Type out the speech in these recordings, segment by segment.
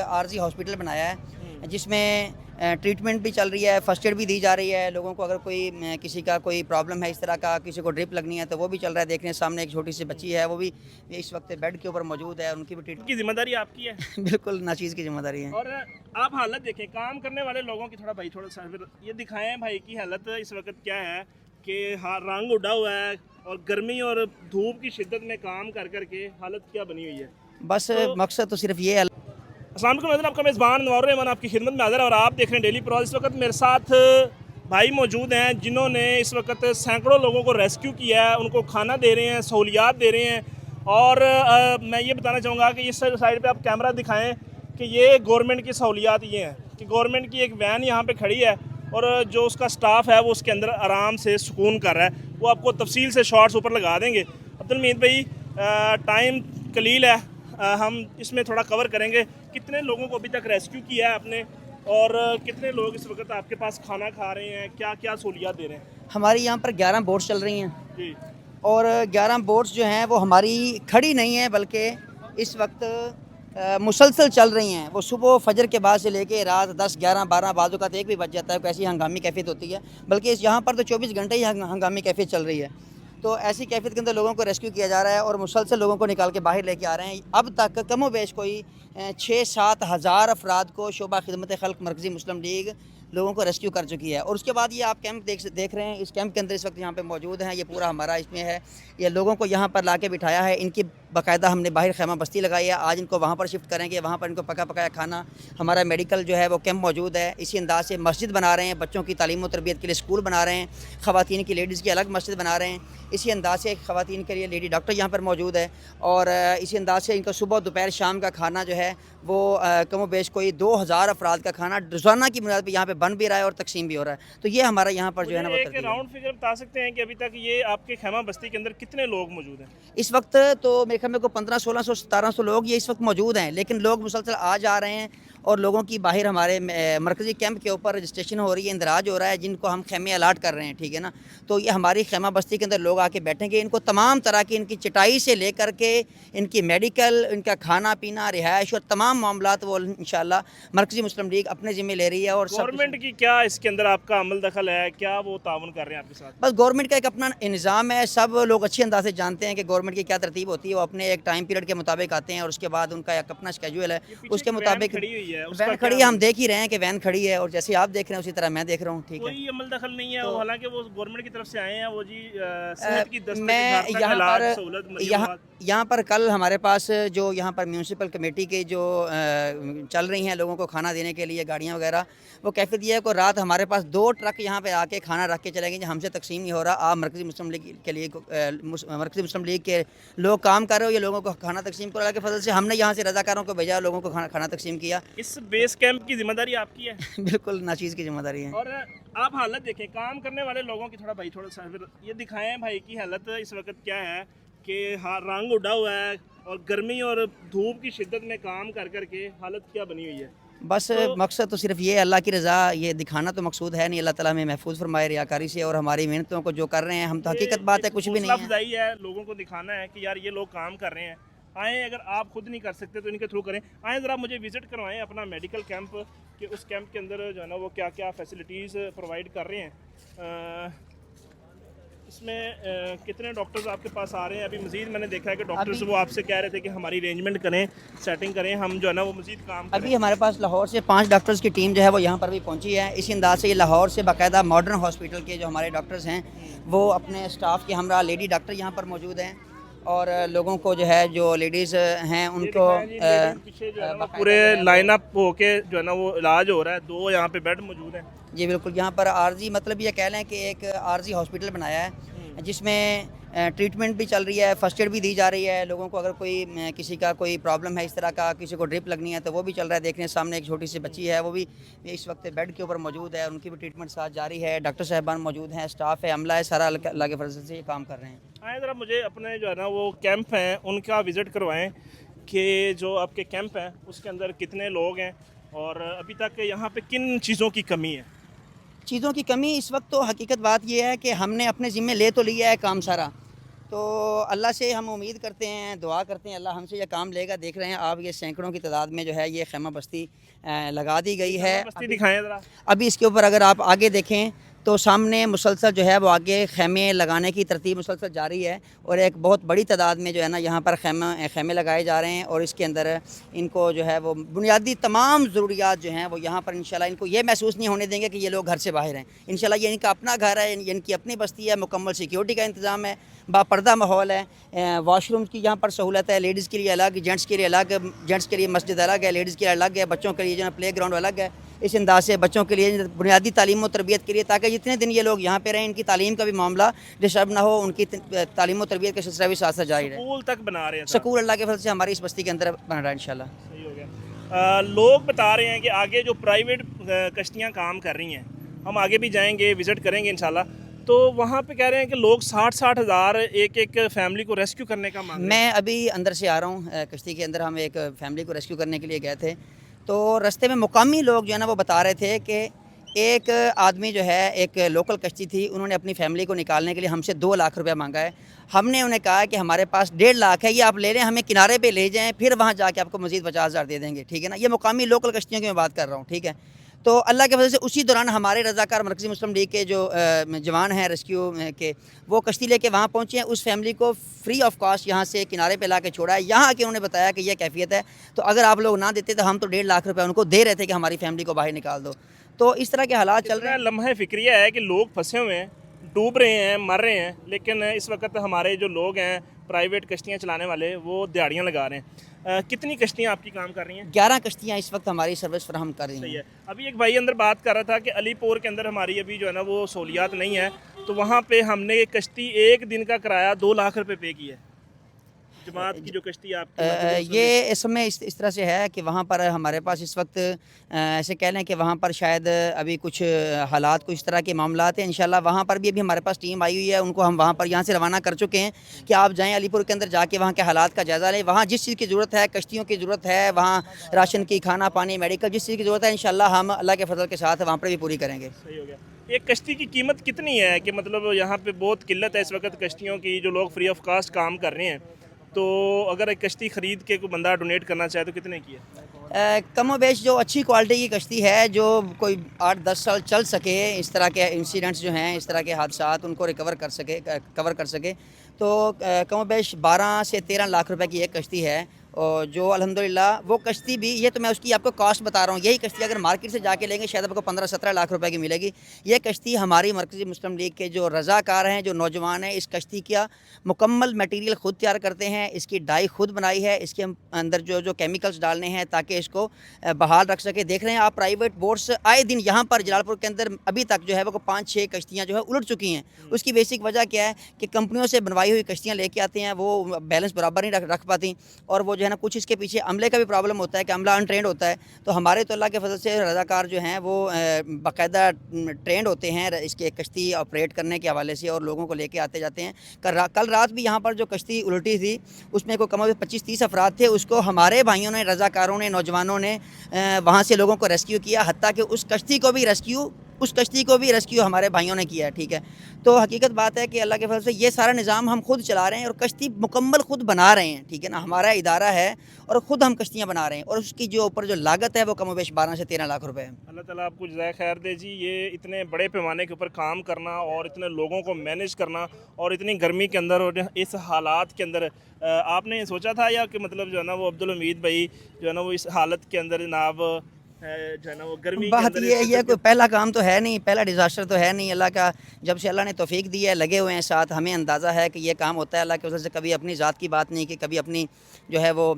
عارضی ہاسپٹل بنایا ہے جس میں ٹریٹمنٹ بھی چل رہی ہے، فرسٹ ایڈ بھی دی جا رہی ہے لوگوں کو. اگر کوئی کسی کا کوئی پرابلم ہے اس طرح کا، کسی کو ڈرپ لگنی ہے تو وہ بھی چل رہا ہے. دیکھنے سامنے ایک چھوٹی سی بچی ہے، وہ بھی اس وقت بیڈ کے اوپر موجود ہے. ان کی بھی کی ذمہ داری آپ کی ہے. بالکل ناچیز کی ذمہ داری ہے. اور آپ حالت دیکھیں کام کرنے والے لوگوں کی، تھوڑا سا یہ دکھائیں بھائی کی حالت اس وقت کیا ہے کہ رنگ اڑا ہوا ہے اور گرمی اور دھوپ کی شدت میں کام کر کر کے حالت کیا بنی ہوئی ہے. بس مقصد تو صرف یہ ہے. السلام علیکم ناظرین، آپ کا میزبان انوار الرحمان آپ کی خدمت میں حاضر ہے اور آپ دیکھ رہے ہیں ڈیلی پرواز. اس وقت میرے ساتھ بھائی موجود ہیں جنہوں نے اس وقت سینکڑوں لوگوں کو ریسکیو کیا ہے، ان کو کھانا دے رہے ہیں، سہولیات دے رہے ہیں. اور میں یہ بتانا چاہوں گا کہ اس سائڈ پہ آپ کیمرہ دکھائیں کہ یہ گورنمنٹ کی سہولیات یہ ہیں کہ گورنمنٹ کی ایک وین یہاں پہ کھڑی ہے اور جو اس کا سٹاف ہے وہ اس کے اندر آرام سے سکون کر رہا ہے. وہ آپ کو تفصیل سے شارٹس اوپر لگا دیں گے. عبدالمید بھائی، ٹائم قلیل ہے، ہم اس میں تھوڑا کور کریں گے کتنے لوگوں کو ابھی تک ریسکیو کیا ہے آپ نے اور کتنے لوگ اس وقت آپ کے پاس کھانا کھا رہے ہیں، کیا کیا سہولیات دے رہے ہیں. ہماری یہاں پر 11 بوٹس چل رہی ہیں جی. اور 11 بوٹس جو ہیں وہ ہماری کھڑی نہیں ہیں بلکہ اس وقت مسلسل چل رہی ہیں. وہ صبح فجر کے بعد سے لے کے رات 10 11 12 بعض اوقات 1 بھی بج جاتا ہے. ایسی ہنگامی کیفیت ہوتی ہے، بلکہ یہاں پر تو 24 گھنٹے ہی ہنگامی کیفیت چل رہی ہے. تو ایسی کیفیت کے اندر لوگوں کو ریسکیو کیا جا رہا ہے اور مسلسل لوگوں کو نکال کے باہر لے کے آ رہے ہیں. اب تک کم و بیش کوئی 6-7 ہزار افراد کو شعبہ خدمت خلق مرکزی مسلم لیگ لوگوں کو ریسکیو کر چکی ہے. اور اس کے بعد یہ آپ کیمپ دیکھ رہے ہیں، اس کیمپ کے اندر اس وقت یہاں پہ موجود ہیں. یہ پورا ہمارا اس میں ہے، یہ لوگوں کو یہاں پر لا کے بٹھایا ہے. ان کی باقاعدہ ہم نے باہر خیمہ بستی لگائی ہے. آج ان کو وہاں پر شفٹ کریں گے، وہاں پر ان کو پکا پکایا کھانا. ہمارا میڈیکل جو ہے وہ کیمپ موجود ہے. اسی انداز سے مسجد بنا رہے ہیں، بچوں کی تعلیم و تربیت کے لیے اسکول بنا رہے ہیں. خواتین کی لیڈیز کی الگ مسجد بنا رہے ہیں. اسی انداز سے خواتین کے لیے لیڈی ڈاکٹر یہاں پر موجود ہے. اور اسی انداز سے ان کا صبح دوپہر شام کا کھانا جو ہے وہ کم و بیش کوئی 2000 افراد کا کھانا روزانہ کی بنیاد پہ یہاں پہ بن بھی رہا ہے اور تقسیم بھی ہو رہا ہے. تو یہ ہمارا یہاں پر جو ہے نا وہ ایک ترتیب ہے. راؤنڈ فگر بتا سکتے ہیں کہ ابھی تک یہ آپ کے خیمہ بستی کے اندر کتنے لوگ موجود ہیں؟ اس وقت تو میرے خیال میں کو 1500 1600 لوگ یہ اس وقت موجود ہیں، لیکن لوگ مسلسل آ جا رہے ہیں اور لوگوں کی باہر ہمارے مرکزی کیمپ کے اوپر رجسٹریشن ہو رہی ہے، اندراج ہو رہا ہے، جن کو ہم خیمے الاٹ کر رہے ہیں. ٹھیک ہے نا. تو یہ ہماری خیمہ بستی کے اندر لوگ آ کے بیٹھیں گے. ان کو تمام طرح کی ان کی چٹائی سے لے کر کے ان کی میڈیکل، ان کا کھانا پینا، رہائش اور تمام معاملات وہ انشاءاللہ مرکزی مسلم لیگ اپنے ذمہ لے رہی ہے. اور گورنمنٹ کی کیا اس کے اندر آپ کا عمل دخل ہے؟ کیا وہ تعاون کر رہے ہیں آپ کے ساتھ؟ بس گورنمنٹ کا ایک اپنا نظام ہے. سب لوگ اچھے انداز سے جانتے ہیں کہ گورنمنٹ کی کیا ترتیب ہوتی ہے. وہ اپنے ایک ٹائم پیریڈ کے مطابق آتے ہیں اور اس کے بعد ان کا ایک اپنا اسکیجول ہے. اس کے مطابق وین کھڑی ہے، ہم دیکھ ہی رہے ہیں کہ وین کھڑی ہے اور جیسے آپ دیکھ رہے ہیں اسی طرح میں دیکھ رہا ہوں. ٹھیک ہے. کوئی عمل دخل نہیں ہے، حالانکہ وہ گورنمنٹ کی طرف سے آئے ہیں. وہ جی صحت کی دستک، میں گھر تک علاج سہولت یہاں پر کل ہمارے پاس جو یہاں پر میونسپل کمیٹی کے جو چل رہی ہیں لوگوں کو کھانا دینے کے لیے گاڑیاں وغیرہ، وہ کیفیت یہ ہے کہ رات ہمارے پاس 2 ٹرک یہاں پہ آ کے کھانا رکھ کے چلیں گے. ہم سے تقسیم نہیں ہو رہا. آپ مرکزی مسلم لیگ کے لیے مرکزی مسلم لیگ کے لوگ کام کر رہے ہو، یہ لوگوں کو کھانا تقسیم کرو. اللہ کے فضل سے ہم نے یہاں سے رضاکاروں کو بھیجا، لوگوں کو کھانا تقسیم کیا. اس بیس کیمپ کی ذمہ داری آپ کی ہے. بالکل ناچیز کی ذمہ داری ہے. اور آپ حالت دیکھیں کام کرنے والے لوگوں کی، تھوڑا سا یہ دکھائیں بھائی کی حالت اس وقت کیا ہے کہ رنگ اڑا ہوا ہے اور گرمی اور دھوپ کی شدت میں کام کر کر کے حالت کیا بنی ہوئی ہے. بس مقصد تو صرف یہ اللہ کی رضا، یہ دکھانا تو مقصود ہے نہیں. اللہ تعالیٰ ہمیں محفوظ فرمائے ریاکاری سے اور ہماری محنتوں کو جو کر رہے ہیں ہم تو حقیقت بات ہے کچھ بھی نہیں افزائی ہے. لوگوں کو دکھانا ہے کہ یار یہ لوگ کام کر رہے ہیں. آئیں، اگر آپ خود نہیں کر سکتے تو ان کے تھرو کریں. آئیں ذرا مجھے وزٹ کروائیں اپنا میڈیکل کیمپ کہ اس کیمپ کے اندر جو ہے نا وہ کیا کیا فیسلٹیز پرووائڈ کر رہے ہیں. اس میں کتنے ڈاکٹرز آپ کے پاس آ رہے ہیں؟ ابھی مزید میں نے دیکھا ہے کہ ڈاکٹرز وہ آپ سے کہہ رہے تھے کہ ہماری ارینجمنٹ کریں، سیٹنگ کریں، ہم جو ہے نا وہ مزید کام کریں. ابھی ہمارے پاس لاہور سے 5 ڈاکٹرز کی ٹیم جو ہے وہ یہاں پر بھی پہنچی ہے. اسی انداز سے یہ لاہور سے باقاعدہ ماڈرن ہاسپٹل کے جو ہمارے ڈاکٹرز ہیں وہ اپنے اسٹاف کے ہمراہ لیڈی ڈاکٹر یہاں پر موجود ہیں اور لوگوں کو جو ہے جو لیڈیز ہیں ان کو پیچھے جو ہے نا پورے لائن اپ ہو کے جو ہے نا وہ علاج ہو رہا ہے. 2 یہاں پہ بیڈ موجود ہیں. جی بالکل. یہاں پر عارضی مطلب یہ کہہ لیں کہ ایک عارضی ہاسپٹل بنایا ہے جس میں ٹریٹمنٹ بھی چل رہی ہے، فرسٹ ایڈ بھی دی جا رہی ہے لوگوں کو. اگر کوئی کسی کا کوئی پرابلم ہے اس طرح کا، کسی کو ڈرپ لگنی ہے تو وہ بھی چل رہا ہے. دیکھنے سامنے ایک چھوٹی سی بچی ہے، وہ بھی اس وقت بیڈ کے اوپر موجود ہے. ان کی بھی ٹریٹمنٹ ساتھ جاری ہے. ڈاکٹر صاحبان موجود ہیں، اسٹاف ہے، عملہ ہے، سارا اللہ کے فضل سے یہ کام کر رہے ہیں. آئیں ذرا مجھے اپنے جو ہے نا وہ کیمپ ہیں ان کا وزٹ کروائیں کہ جو آپ کے کیمپ ہیں اس کے اندر کتنے لوگ ہیں اور ابھی تک یہاں پہ کن چیزوں کی کمی ہے. چیزوں کی کمی اس وقت تو حقیقت بات یہ ہے کہ ہم نے اپنے ذمہ لے تو لیا ہے کام سارا، تو اللہ سے ہم امید کرتے ہیں، دعا کرتے ہیں اللہ ہم سے یہ کام لے گا. دیکھ رہے ہیں آپ یہ سینکڑوں کی تعداد میں جو ہے یہ خیمہ بستی لگا دی گئی ہے. بستی دکھائیں ذرا. ابھی اس کے اوپر اگر آپ آگے دیکھیں تو سامنے مسلسل جو ہے وہ آگے خیمے لگانے کی ترتیب مسلسل جاری ہے، اور ایک بہت بڑی تعداد میں جو ہے نا یہاں پر خیمے لگائے جا رہے ہیں، اور اس کے اندر ان کو جو ہے وہ بنیادی تمام ضروریات جو ہیں وہ یہاں پر انشاءاللہ ان کو یہ محسوس نہیں ہونے دیں گے کہ یہ لوگ گھر سے باہر ہیں. انشاءاللہ یہ ان کا اپنا گھر ہے، ان کی اپنی بستی ہے، مکمل سیکیورٹی کا انتظام ہے، باپردہ ماحول ہے. واش روم کی یہاں پر سہولت ہے، لیڈیز کے لیے الگ، جینٹس کے لیے الگ، جینٹس کے لیے مسجد الگ ہے، لیڈیز کے لیے الگ ہے، بچوں کے لیے جو ہے پلے گراؤنڈ الگ ہے. اس انداز سے بچوں کے لیے بنیادی تعلیم و تربیت کے لیے، تاکہ جتنے دن یہ لوگ یہاں پہ رہیں ان کی تعلیم کا بھی معاملہ ڈسٹرب نہ ہو، ان کی تعلیم و تربیت کا سلسلہ بھی ساتھ ساتھ جاری رہے. سکول تک بنا رہے ہیں. سکول اللہ کے فضل سے ہماری اس بستی کے اندر بن رہا ہے انشاءاللہ. صحیح ہو گیا. لوگ بتا رہے ہیں کہ آگے جو پرائیویٹ کشتیاں کام کر رہی ہیں، ہم آگے بھی جائیں گے، وزٹ کریں گے انشاءاللہ، تو وہاں پہ کہہ رہے ہیں کہ لوگ 60 ہزار ایک فیملی کو ریسکیو کرنے کا مانگ رہے ہیں. میں ابھی اندر سے آ رہا ہوں کشتی کے اندر. ہم ایک فیملی کو ریسکیو کرنے کے لیے گئے تھے، تو رستے میں مقامی لوگ جو ہے نا وہ بتا رہے تھے کہ ایک آدمی جو ہے، ایک لوکل کشتی تھی، انہوں نے اپنی فیملی کو نکالنے کے لیے ہم سے 2 لاکھ روپے مانگا ہے. ہم نے انہیں کہا کہ ہمارے پاس 1.5 لاکھ ہے، یہ آپ لے لیں، ہمیں کنارے پہ لے جائیں، پھر وہاں جا کے آپ کو مزید 50 ہزار دے دیں گے. ٹھیک ہے نا، یہ مقامی لوکل کشتیوں کی میں بات کر رہا ہوں. ٹھیک ہے، تو اللہ کے وجہ سے اسی دوران ہمارے رضاکار مرکزی مسلم لیگ کے جو جوان ہیں ریسکیو کے، وہ کشتی لے کے وہاں پہنچے ہیں. اس فیملی کو فری آف کاسٹ یہاں سے کنارے پہ لا کے چھوڑا ہے. یہاں آ کے انہوں نے بتایا کہ یہ کیفیت ہے، تو اگر آپ لوگ نہ دیتے تو ہم تو 1.5 لاکھ روپے ان کو دے رہے تھے کہ ہماری فیملی کو باہر نکال دو. تو اس طرح کے حالات چل رہے ہیں. لمحہ فکریہ ہے کہ لوگ پھنسے ہوئے ہیں، ڈوب رہے ہیں، مر رہے ہیں، لیکن اس وقت ہمارے جو لوگ ہیں پرائیویٹ کشتیاں چلانے والے، وہ دیہڑیاں لگا رہے ہیں. کتنی کشتیاں آپ کی کام کر رہی ہیں؟ 11 کشتیاں اس وقت ہماری سروس فراہم کر رہی صحیح ہیں. ہے. ابھی ایک بھائی اندر بات کر رہا تھا کہ علی پور کے اندر ہماری ابھی جو ہے نا وہ سہولیات نہیں ہے، تو وہاں پہ ہم نے کشتی ایک دن کا کرایہ 2 لاکھ روپے پے کیا ہے. جماعت کی جو کشتی آپ کی یہ اس میں اس طرح سے ہے کہ وہاں پر ہمارے پاس اس وقت ایسے کہہ لیں کہ وہاں پر شاید ابھی کچھ حالات کچھ طرح کے معاملات ہیں. انشاءاللہ وہاں پر بھی ابھی ہمارے پاس ٹیم آئی ہوئی ہے، ان کو ہم وہاں پر یہاں سے روانہ کر چکے ہیں کہ آپ جائیں علی پور کے اندر، جا کے وہاں کے حالات کا جائزہ لیں. وہاں جس چیز کی ضرورت ہے، کشتیوں کی ضرورت ہے، وہاں راشن کی، کھانا پانی، میڈیکل، جس چیز کی ضرورت ہے انشاءاللہ ہم اللہ کے فضل کے ساتھ وہاں پر بھی پوری کریں گے. صحیح ہو گیا. ایک کشتی کی قیمت کتنی ہے کہ مطلب یہاں پہ بہت قلت ہے اس وقت کشتیوں کی، جو لوگ فری آف کاسٹ کام کر رہے ہیں، تو اگر ایک کشتی خرید کے کوئی بندہ ڈونیٹ کرنا چاہے تو کتنے کی ہے؟ کم و بیش جو اچھی کوالٹی کی کشتی ہے، جو کوئی 8-10 سال چل سکے، اس طرح کے انسیڈنٹس جو ہیں، اس طرح کے حادثات ان کو کور کر سکے، تو کم و بیش 12 سے 13 لاکھ روپے کی ایک کشتی ہے. اور جو الحمدللہ وہ کشتی بھی، یہ تو میں اس کی آپ کو کاسٹ بتا رہا ہوں، یہی کشتی اگر مارکیٹ سے جا کے لیں گے شاید آپ کو 15-17 لاکھ روپے کی ملے گی. یہ کشتی ہماری مرکزی مسلم لیگ کے جو رضاکار ہیں، جو نوجوان ہیں، اس کشتی کا مکمل میٹیریل خود تیار کرتے ہیں، اس کی ڈائی خود بنائی ہے، اس کے اندر جو کیمیکلز ڈالنے ہیں تاکہ اس کو بحال رکھ سکے. دیکھ رہے ہیں آپ پرائیویٹ بوٹس آئے دن یہاں پر جلال پور کے اندر ابھی تک جو ہے وہ 5-6 کشتیاں جو ہے الٹ چکی ہیں. اس کی بیسک وجہ کیا ہے کہ کمپنیوں سے بنوائی ہوئی کشتیاں لے کے آتے ہیں، وہ بیلنس برابر نہیں رکھ پاتی، اور وہ جو ہے نا کچھ اس کے پیچھے عملے کا بھی پرابلم ہوتا ہے کہ عملہ انٹرینڈ ہوتا ہے. تو ہمارے تو اللہ کے فضل سے رضاکار جو ہیں وہ باقاعدہ ٹرینڈ ہوتے ہیں اس کے کشتی آپریٹ کرنے کے حوالے سے، اور لوگوں کو لے کے آتے جاتے ہیں. کل رات بھی یہاں پر جو کشتی الٹی تھی اس میں کوئی کم از کم 25-30 افراد تھے. اس کو ہمارے بھائیوں نے، رضاکاروں نے، نوجوانوں نے وہاں سے لوگوں کو ریسکیو کیا، حتیٰ کہ اس کشتی کو بھی ریسکیو ہمارے بھائیوں نے کیا ہے. ٹھیک ہے، تو حقیقت بات ہے کہ اللہ کے فضل سے یہ سارا نظام ہم خود چلا رہے ہیں، اور کشتی مکمل خود بنا رہے ہیں. ٹھیک ہے نا، ہمارا ادارہ ہے اور خود ہم کشتیاں بنا رہے ہیں، اور اس کی جو اوپر جو لاگت ہے وہ کم و بیش 12 سے 13 لاکھ روپے ہے. اللہ تعالیٰ آپ کو جزائے خیر دے جی. یہ اتنے بڑے پیمانے کے اوپر کام کرنا اور اتنے لوگوں کو مینیج کرنا، اور اتنی گرمی کے اندر اور اس حالات کے اندر، آپ نے سوچا تھا یا کہ مطلب جو ہے نا وہ عبدالحمید بھائی جو ہے نا وہ اس حالت کے اندر جناب جو ہے نا وہ گرمی بات یہ کوئی پہلا کام تو ہے نہیں، پہلا ڈیزاسٹر تو ہے نہیں. اللہ کا جب سے اللہ نے توفیق دی ہے، لگے ہوئے ہیں ساتھ، ہمیں اندازہ ہے کہ یہ کام ہوتا ہے اللہ کے وجہ سے. کبھی اپنی ذات کی بات نہیں کہ کبھی اپنی جو ہے وہ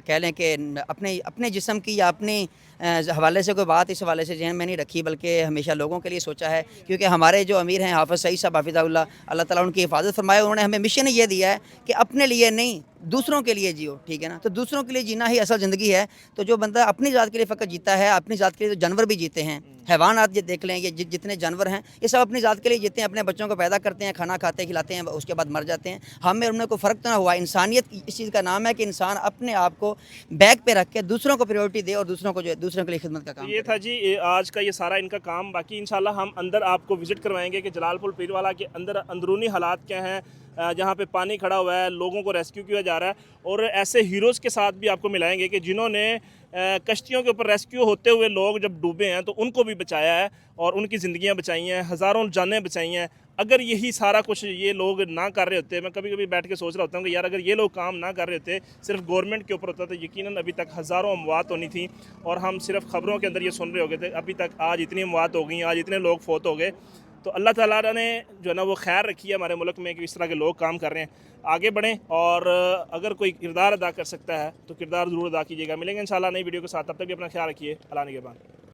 کہہ لیں کہ اپنے جسم کی یا اپنی حوالے سے کوئی بات اس حوالے سے ذہن میں نہیں رکھی، بلکہ ہمیشہ لوگوں کے لیے سوچا ہے. کیونکہ ہمارے جو امیر ہیں حافظ سعید صاحب حافظہ اللہ تعالیٰ ان کی حفاظت فرمائے، انہوں نے ہمیں مشن یہ دیا ہے کہ اپنے لیے نہیں، دوسروں کے لیے جیو. ٹھیک ہے نا، تو دوسروں کے لیے جینا ہی اصل زندگی ہے. تو جو بندہ اپنی ذات کے لیے فقط جیتا ہے، اپنی ذات کے لیے تو جانور بھی جیتے ہیں، حیوانات یہ دیکھ لیں، یہ جتنے جانور ہیں یہ سب اپنی ذات کے لیے جیتے ہیں، اپنے بچوں کو پیدا کرتے ہیں، کھانا کھاتے کھلاتے ہیں، اس کے بعد مر جاتے ہیں. ہم میں ان میں کوئی فرق تو نہ ہوا. انسانیت اس چیز کا نام ہے کہ انسان اپنے آپ کو بیک پہ رکھ کے دوسروں کو پریورٹی دے اور دوسروں کو جو دوسروں کے لیے خدمت کا کام. یہ تھا جی آج کا یہ سارا ان کا کام. باقی انشاءاللہ ہم اندر آپ کو وزٹ کروائیں گے کہ جلال پور پیروالا کے اندر اندرونی حالات کیا ہیں. جہاں پہ پانی کھڑا ہوا ہے, لوگوں کو ریسکیو کیا جا رہا ہے. اور ایسے ہیروز کے ساتھ بھی آپ کو ملائیں گے کہ جنہوں نے کشتیوں کے اوپر ریسکیو ہوتے ہوئے لوگ جب ڈوبے ہیں تو ان کو بھی بچایا ہے اور ان کی زندگیاں بچائی ہیں, ہزاروں جانیں بچائی ہیں. اگر یہی سارا کچھ یہ لوگ نہ کر رہے ہوتے, میں کبھی کبھی بیٹھ کے سوچ رہا ہوتا ہوں کہ یار اگر یہ لوگ کام نہ کر رہے ہوتے, صرف گورنمنٹ کے اوپر ہوتا تو یقیناً ابھی تک ہزاروں اموات ہونی تھیں اور ہم صرف خبروں کے اندر یہ سن رہے ہو گئے تھے. ابھی تک آج اتنی اموات ہو گئیں, آج اتنے لوگ فوت ہو گئے. تو اللہ تعالیٰ نے جو ہے نا وہ خیر رکھی ہے ہمارے ملک میں کہ اس طرح کے لوگ کام کر رہے ہیں. آگے بڑھیں اور اگر کوئی کردار ادا کر سکتا ہے تو کردار ضرور ادا کیجیے گا. ملیں گے انشاءاللہ نئی ویڈیو کے ساتھ, تب تک بھی اپنا خیال رکھیے. اللہ نگہبان.